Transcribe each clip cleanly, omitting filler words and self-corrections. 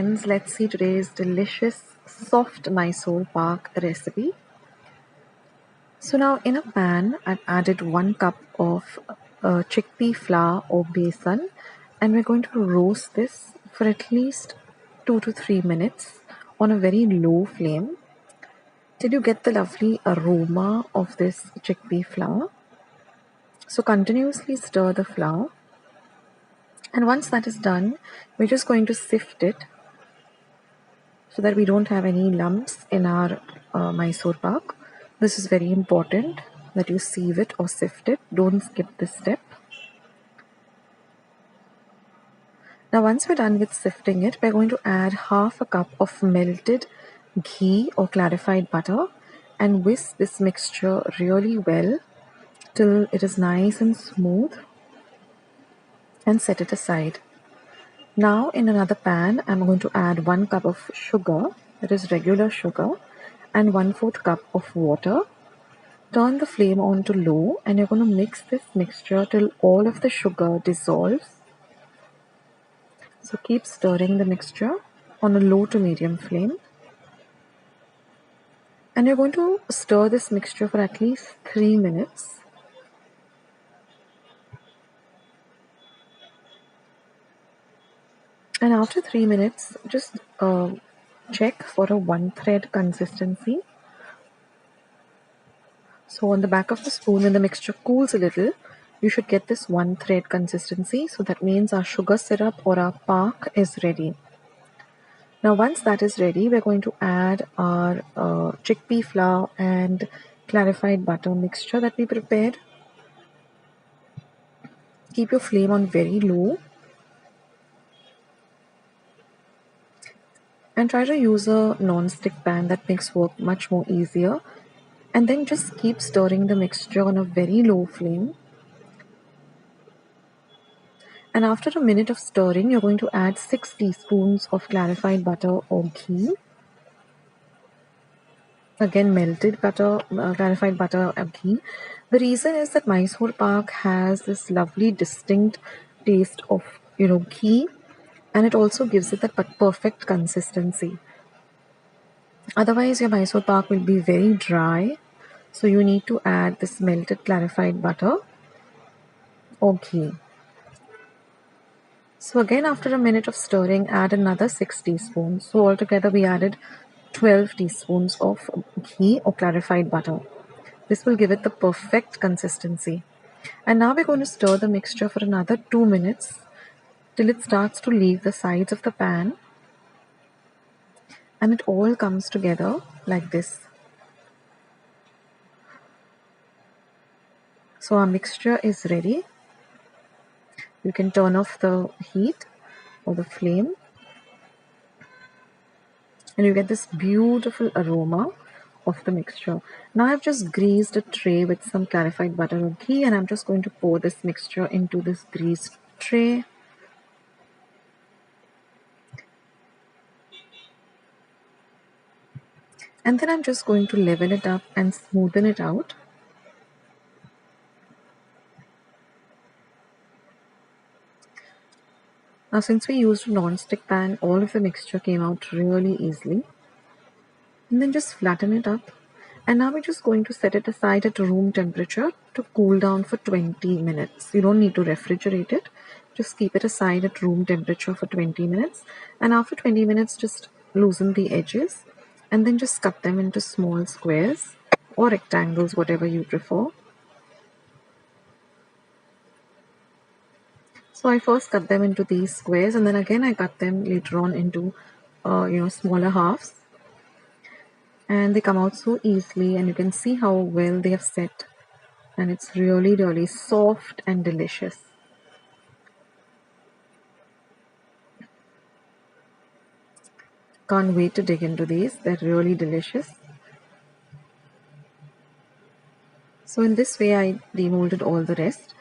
friends, let's see today's delicious soft Mysore pak recipe. So now in a pan, I've added 1 cup of chickpea flour or besan, and we're going to roast this for at least 2 to 3 minutes on a very low flame till you get the lovely aroma of this chickpea flour. So continuously stir the flour, and once that is done, we're just going to sift it so that we don't have any lumps in our Mysore pak. This is very important that you sieve it or sift it. Don't skip this step. Now once we're done with sifting it, we're going to add half a cup of melted ghee or clarified butter and whisk this mixture really well till it is nice and smooth and set it aside. Now in another pan, I'm going to add 1 cup of sugar, that is regular sugar, and 1/4 cup of water. Turn the flame on to low and you're going to mix this mixture till all of the sugar dissolves. So keep stirring the mixture on a low to medium flame. And you're going to stir this mixture for at least 3 minutes. And after 3 minutes, just check for a 1-thread consistency. So on the back of the spoon, when the mixture cools a little, you should get this 1-thread consistency. So that means our sugar syrup or our pak is ready. Now once that is ready, we're going to add our chickpea flour and clarified butter mixture that we prepared. Keep your flame on very low. And try to use a non-stick pan, that makes work much more easier. And then just keep stirring the mixture on a very low flame. And after a minute of stirring, you're going to add 6 teaspoons of clarified butter or ghee. Again, melted butter, clarified butter or ghee. The reason is that Mysore pak has this lovely distinct taste of ghee, and it also gives it that perfect consistency. Otherwise, your Mysore pak will be very dry. So you need to add this melted clarified butter or ghee. So again, after a minute of stirring, add another 6 teaspoons. So altogether we added 12 teaspoons of ghee or clarified butter. This will give it the perfect consistency. And now we're going to stir the mixture for another 2 minutes till it starts to leave the sides of the pan and it all comes together like this. So our mixture is ready. You can turn off the heat or the flame and you get this beautiful aroma of the mixture. Now I've just greased a tray with some clarified butter or ghee, and I'm just going to pour this mixture into this greased tray. And then I'm just going to level it up and smoothen it out. Now since we used a non-stick pan, all of the mixture came out really easily. And then just flatten it up. And now we're just going to set it aside at room temperature to cool down for 20 minutes. You don't need to refrigerate it. Just keep it aside at room temperature for 20 minutes. And after 20 minutes, just loosen the edges. And then just cut them into small squares or rectangles, whatever you prefer. So I first cut them into these squares, and then again I cut them later on into smaller halves. And they come out so easily, and you can see how well they have set. And it's really, really soft and delicious. Can't wait to dig into these. They're really delicious. So in this way, I demolded all the rest.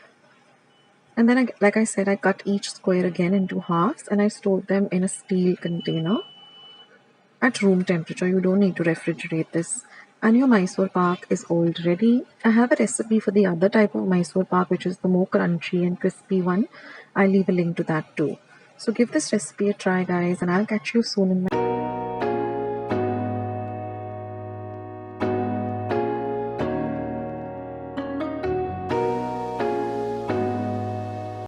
And then, like I said, I cut each square again into halves and I stored them in a steel container at room temperature. You don't need to refrigerate this. And your Mysore pak is all ready. I have a recipe for the other type of Mysore pak, which is the more crunchy and crispy one. I'll leave a link to that too. So give this recipe a try, guys, and I'll catch you soon in my